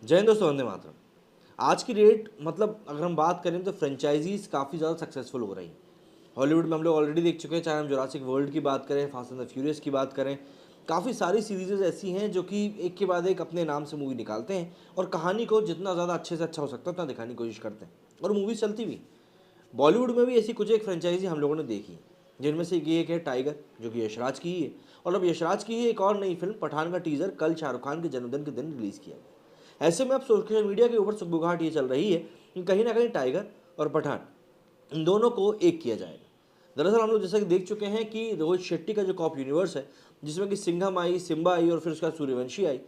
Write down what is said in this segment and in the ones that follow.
जय हिंद दोस्तों, वंदे मातरम। आज की डेट मतलब अगर हम बात करें तो फ्रेंचाइजीज काफ़ी ज़्यादा सक्सेसफुल हो रही हैं। हॉलीवुड में हम लोग ऑलरेडी देख चुके हैं, चाहे हम जुरासिक वर्ल्ड की बात करें, फास्ट एंड द फ्यूरियस की बात करें। काफ़ी सारी सीरीजेज ऐसी हैं जो कि एक के बाद एक अपने नाम से मूवी निकालते हैं और कहानी को जितना ज़्यादा अच्छे से अच्छा हो सकता है उतना दिखाने की कोशिश करते हैं और मूवीज़ चलती भी। बॉलीवुड में भी ऐसी कुछ एक फ्रेंचाइजी हम लोगों ने देखी है, जिनमें से एक है टाइगर, जो कि यशराज की ही है। और अब यशराज की ही एक और नई फिल्म पठान का टीज़र कल शाहरुख खान के जन्मदिन के दिन रिलीज़ किया गया। ऐसे में अब सोशल मीडिया के ऊपर सुगबुगाहट ये चल रही है कि कहीं ना कहीं टाइगर और पठान इन दोनों को एक किया जाएगा। दरअसल हम लोग जैसा कि देख चुके हैं कि रोहित शेट्टी का जो कॉप यूनिवर्स है, जिसमें कि सिंघम आई, सिम्बा आई और फिर उसका सूर्यवंशी आई।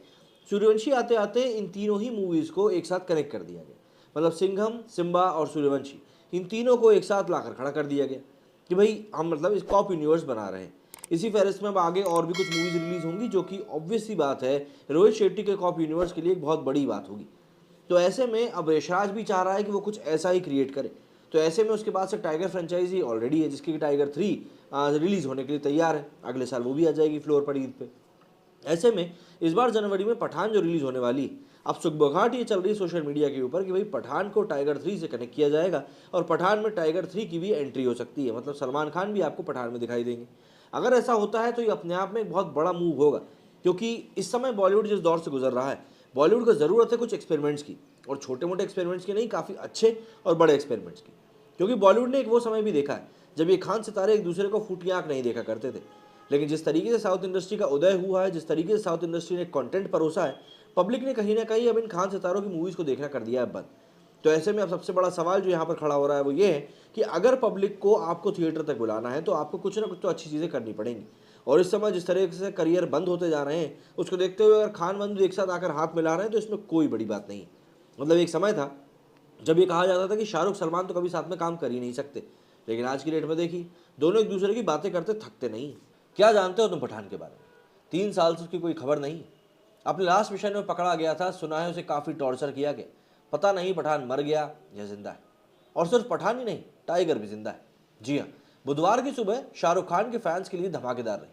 सूर्यवंशी आते आते इन तीनों ही मूवीज़ को एक साथ कनेक्ट कर दिया गया। मतलब सिंघम, सिम्बा और सूर्यवंशी, इन तीनों को एक साथ लाकर खड़ा कर दिया गया कि भाई हम मतलब इस कॉप यूनिवर्स बना रहे हैं। इसी फहरिस्त में अब आगे और भी कुछ मूवीज़ रिलीज़ होंगी, जो कि ऑब्वियस सी बात है रोहित शेट्टी के कॉप यूनिवर्स के लिए एक बहुत बड़ी बात होगी। तो ऐसे में अब यशराज भी चाह रहा है कि वो कुछ ऐसा ही क्रिएट करे। तो ऐसे में उसके पास से टाइगर फ्रेंचाइजी ऑलरेडी है, जिसकी टाइगर 3 रिलीज़ होने के लिए तैयार है। अगले साल वो भी आ जाएगी फ्लोर पर ईद पे। ऐसे में इस बार जनवरी में पठान जो रिलीज़ होने वाली है, अब सुगबुगाहट ये चल रही है सोशल मीडिया के ऊपर कि भाई पठान को टाइगर 3 से कनेक्ट किया जाएगा और पठान में टाइगर 3 की भी एंट्री हो सकती है। मतलब सलमान खान भी आपको पठान में दिखाई देंगे। अगर ऐसा होता है तो ये अपने आप में एक बहुत बड़ा मूव होगा, क्योंकि इस समय बॉलीवुड जिस दौर से गुजर रहा है, बॉलीवुड को ज़रूरत है कुछ एक्सपेरिमेंट्स की, और छोटे मोटे एक्सपेरिमेंट्स की नहीं, काफ़ी अच्छे और बड़े एक्सपेरिमेंट्स की। क्योंकि बॉलीवुड ने एक वो समय भी देखा है जब ये खान सितारे एक दूसरे को फूटी आंख नहीं देखा करते थे। लेकिन जिस तरीके से साउथ इंडस्ट्री का उदय हुआ है, जिस तरीके से साउथ इंडस्ट्री ने कंटेंट परोसा है, पब्लिक ने कहीं ना कहीं अब इन खान सितारों की मूवीज़ को देखना कर दिया है बंद। तो ऐसे में अब सबसे बड़ा सवाल जो यहाँ पर खड़ा हो रहा है वो ये है कि अगर पब्लिक को आपको थिएटर तक बुलाना है तो आपको कुछ ना कुछ तो अच्छी चीज़ें करनी पड़ेंगी। और इस समय जिस तरह से करियर बंद होते जा रहे हैं, उसको देखते हुए अगर खान बंधु एक साथ आकर हाथ मिला रहे हैं तो इसमें कोई बड़ी बात नहीं है। मतलब एक समय था जब ये कहा जाता था कि शाहरुख सलमान तो कभी साथ में काम कर ही नहीं सकते, लेकिन आज की डेट में देखिए दोनों एक दूसरे की बातें करते थकते नहीं। क्या जानते हो तुम पठान के बारे में? 3 साल से उसकी कोई खबर नहीं। अपने लास्ट मिशन में पकड़ा गया था, सुना है उसे काफ़ी टॉर्चर किया गया। पता नहीं पठान मर गया या जिंदा है। और सिर्फ पठान ही नहीं, टाइगर भी जिंदा है। जी हाँ, बुधवार की सुबह शाहरुख खान के फैंस के लिए धमाकेदार रही।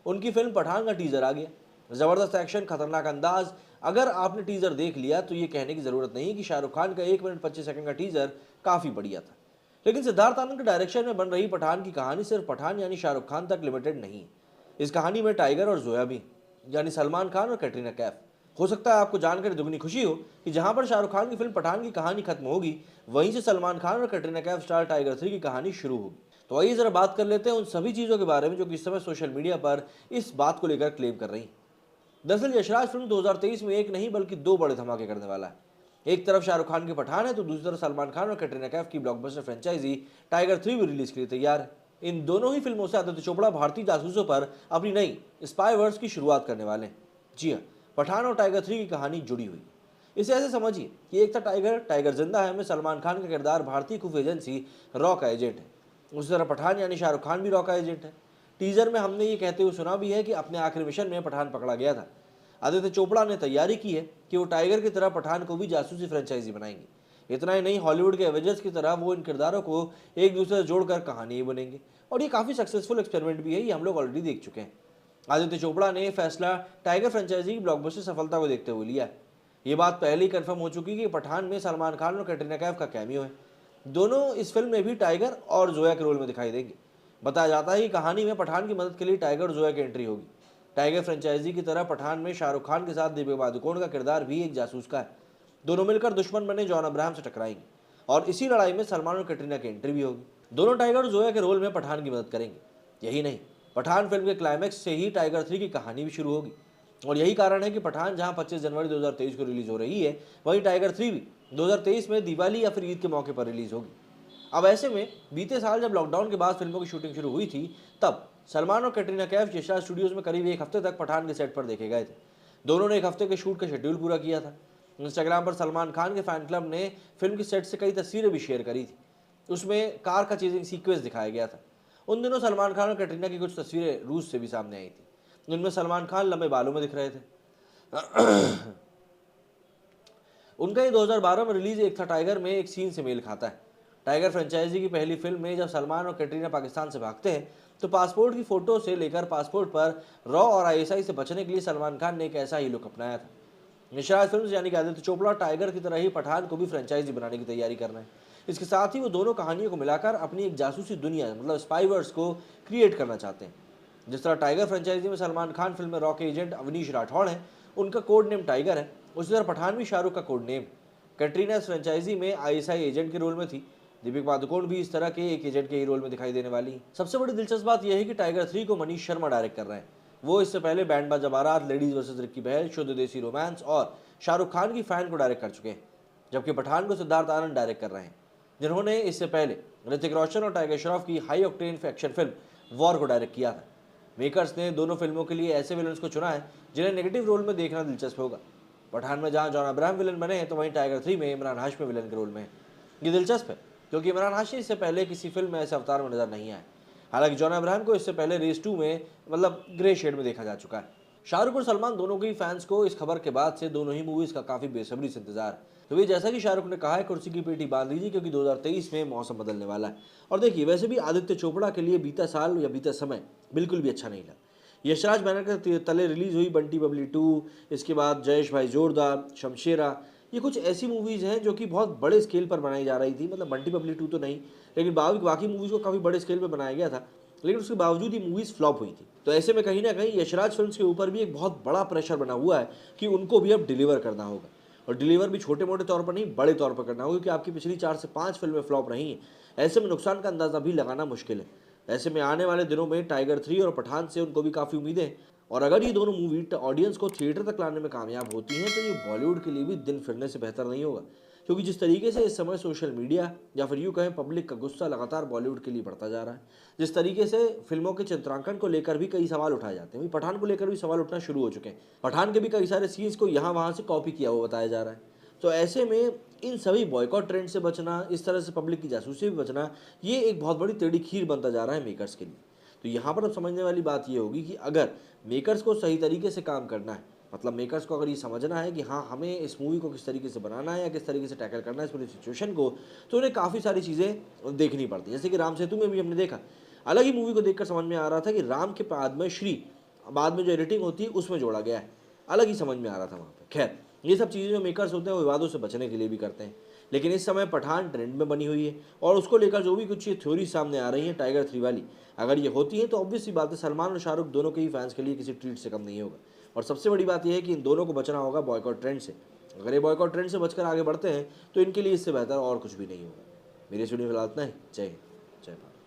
उनकी फिल्म पठान का टीजर आ गया। जबरदस्त एक्शन, खतरनाक अंदाज। अगर आपने टीजर देख लिया तो ये कहने की जरूरत नहीं कि शाहरुख खान का 1 मिनट 25 सेकंड का टीजर काफी बढ़िया था। लेकिन सिद्धार्थ आनंद के डायरेक्शन में बन रही पठान की कहानी सिर्फ पठान यानी शाहरुख खान तक लिमिटेड नहीं है। इस कहानी में टाइगर और जोया भी, यानी सलमान खान और कैटरीना कैफ। हो सकता है आपको जानकर दुगनी खुशी हो कि जहां पर शाहरुख खान की फिल्म पठान की कहानी खत्म होगी, वहीं से सलमान खान और कैटरीना कैफ स्टार टाइगर 3 की कहानी शुरू होगी। तो आइए जरा बात कर लेते हैं उन सभी चीजों के बारे में जो कि इस समय सोशल मीडिया पर इस बात को लेकर क्लेम कर रही हैं। दरअसल यशराज फिल्म 2023 में एक नहीं बल्कि दो बड़े धमाके करने वाला है। एक तरफ शाहरुख खान की पठान है तो दूसरी तरफ सलमान खान और कैटरीना कैफ की ब्लॉकबस्टर फ्रेंचाइजी टाइगर 3 भी रिलीज के लिए तैयार है। इन दोनों ही फिल्मों से आदित्य चोपड़ा भारतीय जासूसों पर अपनी नई स्पाई वर्स की शुरुआत करने वाले हैं। जी हाँ, पठान और टाइगर 3 की कहानी जुड़ी हुई है। इसे ऐसे समझिए कि एक था टाइगर, टाइगर जिंदा है में सलमान खान का किरदार भारतीय खुफिया एजेंसी रॉ का एजेंट है। उसी तरह पठान यानी शाहरुख खान भी रॉ का एजेंट है। टीजर में हमने ये कहते हुए सुना भी है कि अपने आखिरी मिशन में पठान पकड़ा गया था। आदित्य चोपड़ा ने तैयारी की है कि वो टाइगर की तरह पठान को भी जासूसी फ्रेंचाइजी बनाएंगे। इतना ही नहीं, हॉलीवुड के एवेंजर्स की तरह वो इन किरदारों को एक दूसरे से जोड़कर कहानी ही बनेंगे। और ये काफ़ी सक्सेसफुल एक्सपेरिमेंट भी है, ये हम लोग ऑलरेडी देख चुके हैं। आदित्य चोपड़ा ने फैसला टाइगर फ्रेंचाइजी की ब्लॉकबस्टर सफलता को देखते हुए लिया है। ये बात पहले ही कंफर्म हो चुकी है कि पठान में सलमान खान और कैटरीना कैफ का कैमियो है। दोनों इस फिल्म में भी टाइगर और जोया के रोल में दिखाई देंगे। बताया जाता है कि कहानी में पठान की मदद के लिए टाइगर और जोया की एंट्री होगी। टाइगर फ्रेंचाइजी की तरह पठान में शाहरुख खान के साथ दीपिका पादुकोण का किरदार भी एक जासूस का है। दोनों मिलकर दुश्मन बने जॉन अब्राहम से टकराएंगे और इसी लड़ाई में सलमान और कैटरीना की एंट्री भी होगी। दोनों टाइगर और जोया के रोल में पठान की मदद करेंगे। यही नहीं, पठान फिल्म के क्लाइमैक्स से ही टाइगर 3 की कहानी भी शुरू होगी। और यही कारण है कि पठान जहां 25 जनवरी 2023 को रिलीज हो रही है, वहीं टाइगर 3 भी 2023 में दिवाली या फिर ईद के मौके पर रिलीज होगी। अब ऐसे में बीते साल जब लॉकडाउन के बाद फिल्मों की शूटिंग शुरू हुई थी, तब सलमान और कैटरीना कैफ यशराज स्टूडियोज में करीब एक हफ्ते तक पठान के सेट पर देखे गए थे। दोनों ने एक हफ्ते के शूट का शेड्यूल पूरा किया था। इंस्टाग्राम पर सलमान खान के फैन क्लब ने फिल्म की सेट से कई तस्वीरें भी शेयर करी थी। उसमें कार का चेजिंग सीक्वेंस दिखाया गया था। उन दिनों सलमान खान और कैटरीना की कुछ तस्वीरें रूस से भी सामने आई थी, जिनमें सलमान खान लंबे बालों में दिख रहे थे। उनका ये 2012 में रिलीज एक था टाइगर में एक सीन से मेल खाता है। टाइगर फ्रेंचाइजी की पहली फिल्म में जब सलमान और कैटरीना पाकिस्तान से भागते हैं तो पासपोर्ट की फोटो से लेकर पासपोर्ट पर रॉ और आईएसआई से बचने के लिए सलमान खान ने एक ऐसा ही लुक अपनाया था। यशराज फिल्म्स यानी कि आदित्य चोपड़ा टाइगर की तरह ही पठान को भी फ्रेंचाइजी बनाने की तैयारी कर रहे हैं। इसके साथ ही वो दोनों कहानियों को मिलाकर अपनी एक जासूसी दुनिया मतलब स्पाईवर्स को क्रिएट करना चाहते हैं। जिस तरह टाइगर फ्रेंचाइजी में सलमान खान फिल्म में रॉक एजेंट अवनीश राठौड़ है, उनका कोड नेम टाइगर है, उसी तरह पठान भी शाहरुख का कोड नेम। कैटरीना इस फ्रेंचाइजी में आईएसआई एजेंट के रोल में थी। दीपिका पादुकोण भी इस तरह के एक एजेंट के ही रोल में दिखाई देने वाली है। सबसे बड़ी दिलचस्प बात यह है कि टाइगर 3 को मनीष शर्मा डायरेक्ट कर रहे हैं। वो इससे पहले बैंड बाजा बारात, लेडीज वर्सेस रिक्की बहल, शुद्ध देसी रोमांस और शाहरुख खान की फैन को डायरेक्ट कर चुके हैं, जबकि पठान को सिद्धार्थ आनंद डायरेक्ट कर रहे हैं, जिन्होंने इससे पहले ऋतिक रोशन और टाइगर श्रॉफ की high octane action film war को डायरेक्ट किया था। मेकर्स ने दोनों फिल्मों के लिए ऐसे विलन्स को चुना है जिन्हें नेगेटिव रोल में देखना दिलचस्प होगा। पठान में जहां जॉन अब्राहम विलन बने हैं, तो वहीं टाइगर 3 में इमरान हाशमी विलन के रोल में है। ये दिलचस्प है क्योंकि इमरान हाशमी इससे पहले किसी फिल्म में ऐसे अवतार में नजर नहीं आए। हालांकि जॉन अब्राहम को इससे पहले रेस 2 में मतलब ग्रे शेड में देखा जा चुका है। शाहरुख और सलमान दोनों के ही फैंस को इस खबर के बाद से दोनों ही मूवीज का काफी बेसब्री से इंतजार है। तो ये जैसा कि शाहरुख ने कहा है, कुर्सी की पेटी बांध लीजिए क्योंकि 2023 में मौसम बदलने वाला है। और देखिए, वैसे भी आदित्य चोपड़ा के लिए बीता साल या बीता समय बिल्कुल भी अच्छा नहीं लगा। यशराज बैनर के तले रिलीज हुई बंटी बबली 2, इसके बाद जयेश भाई जोरदार, शमशेरा, ये कुछ ऐसी मूवीज़ हैं जो कि बहुत बड़े स्केल पर बनाई जा रही थी। मतलब बंटी बबली 2 तो नहीं, लेकिन बाकी मूवीज़ को काफ़ी बड़े स्केल पर बनाया गया था, लेकिन उसके बावजूद ये मूवीज़ फ्लॉप हुई थी। तो ऐसे में कहीं ना कहीं यशराज फिल्म्स के ऊपर भी एक बहुत बड़ा प्रेशर बना हुआ है कि उनको भी अब डिलीवर करना होगा, और डिलीवर भी छोटे मोटे तौर पर नहीं, बड़े तौर पर करना होगा, क्योंकि आपकी पिछली 4 से 5 फिल्में फ्लॉप रही हैं। ऐसे में नुकसान का अंदाज़ा भी लगाना मुश्किल है। ऐसे में आने वाले दिनों में टाइगर 3 और पठान से उनको भी काफ़ी उम्मीदें हैं, और अगर ये दोनों मूवी ऑडियंस को थिएटर तक लाने में कामयाब होती हैं, तो ये बॉलीवुड के लिए भी दिन फिरने से बेहतर नहीं होगा। क्योंकि जिस तरीके से इस समय सोशल मीडिया या फिर यूँ कहें पब्लिक का गुस्सा लगातार बॉलीवुड के लिए बढ़ता जा रहा है, जिस तरीके से फिल्मों के चित्रांकन को लेकर भी कई सवाल उठाए जाते हैं, पठान को लेकर भी सवाल उठना शुरू हो चुके हैं। पठान के भी कई सारे सीन्स को यहाँ वहाँ से कॉपी किया हुआ बताया जा रहा है। तो ऐसे में इन सभी बॉयकॉट ट्रेंड से बचना, इस तरह से पब्लिक की जासूसी से भी बचना, ये एक बहुत बड़ी टेढ़ी खीर बनता जा रहा है मेकर्स के लिए। तो यहाँ पर अब समझने वाली बात ये होगी कि अगर मेकर्स को सही तरीके से काम करना है, मतलब मेकर्स को अगर ये समझना है कि हाँ, हमें इस मूवी को किस तरीके से बनाना है या किस तरीके से टैकल करना है इस पूरी सिचुएशन को, तो उन्हें काफ़ी सारी चीज़ें देखनी पड़ती हैं। जैसे कि राम सेतु में भी हमने देखा, अलग ही मूवी को देखकर समझ में आ रहा था कि राम के बाद में श्री, बाद में जो एडिटिंग होती है उसमें जोड़ा गया है, अलग ही समझ में आ रहा था वहाँ पर। खैर, ये सब चीज़ें जो मेकर्स होते हैं वो विवादों से बचने के लिए भी करते हैं। लेकिन इस समय पठान ट्रेंड में बनी हुई है, और उसको लेकर जो भी कुछ ये थ्योरी सामने आ रही है टाइगर 3 वाली, अगर ये होती है तो ऑब्वियस सी बात है सलमान और शाहरुख दोनों के ही फैंस के लिए किसी ट्रीट से कम नहीं होगा। और सबसे बड़ी बात यह है कि इन दोनों को बचना होगा बॉयकॉट ट्रेंड से। अगर ये बॉयकॉट ट्रेंड से बचकर आगे बढ़ते हैं तो इनके लिए इससे बेहतर और कुछ भी नहीं होगा। मेरे स्टूडियो फिलहाल इतना ही। जय हिंद, जय भारत।